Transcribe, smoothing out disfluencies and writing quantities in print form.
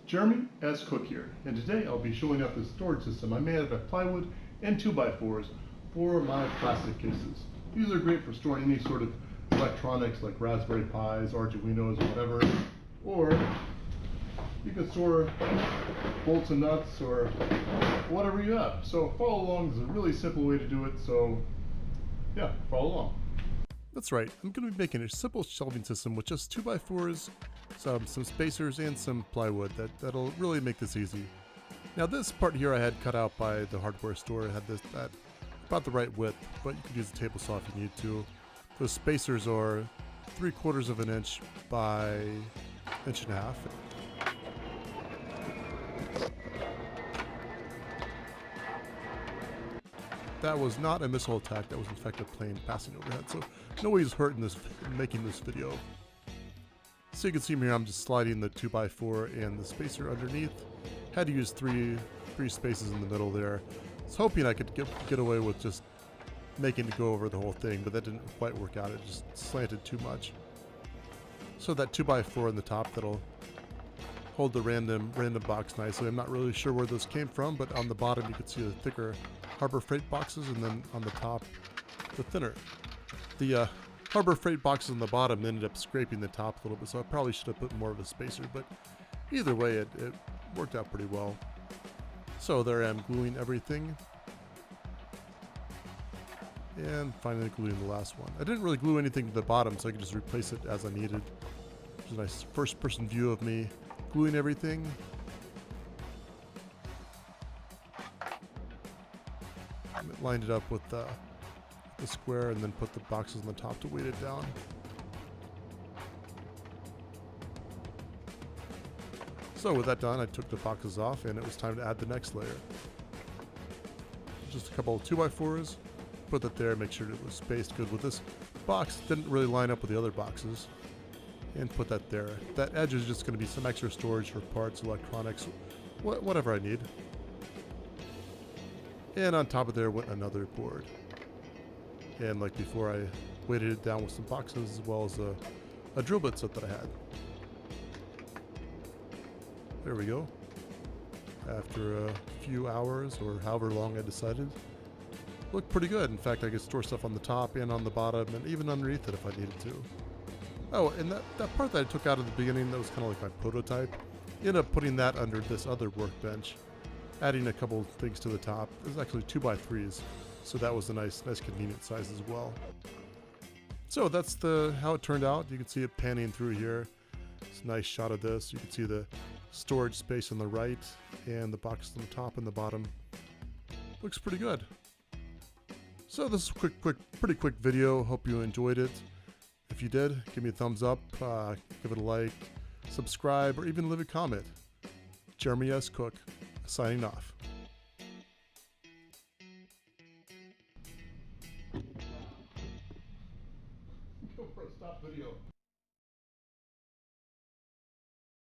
Jeremy as Cook here, and today I'll be showing up the storage system I made out of plywood and 2x4s for my plastic cases. These are great for storing any sort of electronics like Raspberry Pis, Arduinos, or whatever, or you can store bolts and nuts or whatever you have. So follow along is a really simple way to do it, so yeah, follow along. That's right, I'm going to be making a simple shelving system with just 2x4s, some spacers, and some plywood. That'll really make this easy. Now this part here I had cut out by the hardware store. It had that about the right width, but you could use a table saw if you need to. Those spacers are 3/4 of an inch by 1.5 inches. That was not a missile attack, that was in fact a plane passing overhead, so nobody's hurt in making this video. So you can see here I'm just sliding the 2x4 and the spacer underneath. Had to use three spaces in the middle there. I was hoping I could get away with just making it go over the whole thing, but that didn't quite work out. It just slanted too much. So that 2x4 on the top, that'll hold the random box nicely. I'm not really sure where those came from, but on the bottom you can see the thicker Harbor Freight boxes, and then on the top the thinner. The Harbor Freight boxes on the bottom ended up scraping the top a little bit, so I probably should have put more of a spacer, but either way it worked out pretty well. So there I am gluing everything, and finally gluing the last one. I didn't really glue anything to the bottom, so I could just replace it as I needed. There's a nice first person view of me gluing everything. Lined it up with the square and then put the boxes on the top to weight it down. So with that done, I took the boxes off and it was time to add the next layer. Just a couple of 2x4s, put that there, make sure it was spaced good with this box. Didn't really line up with the other boxes, and put that there. That edge is just going to be some extra storage for parts, electronics, whatever I need. And on top of there went another board. And like before, I weighted it down with some boxes as well as a drill bit set that I had. There we go. After a few hours, or however long I decided, looked pretty good. In fact, I could store stuff on the top and on the bottom and even underneath it if I needed to. Oh, and that part that I took out at the beginning, that was kind of like my prototype. Ended up putting that under this other workbench. Adding a couple things to the top. It was actually 2x3s, so that was a nice convenient size as well. So that's how it turned out. You can see it panning through here. It's a nice shot of this. You can see the storage space on the right and the boxes on the top and the bottom. Looks pretty good. So this is a pretty quick video. Hope you enjoyed it. If you did, give me a thumbs up, give it a like, subscribe, or even leave a comment. Jeremy S. Cook, signing off. Go for a stop video.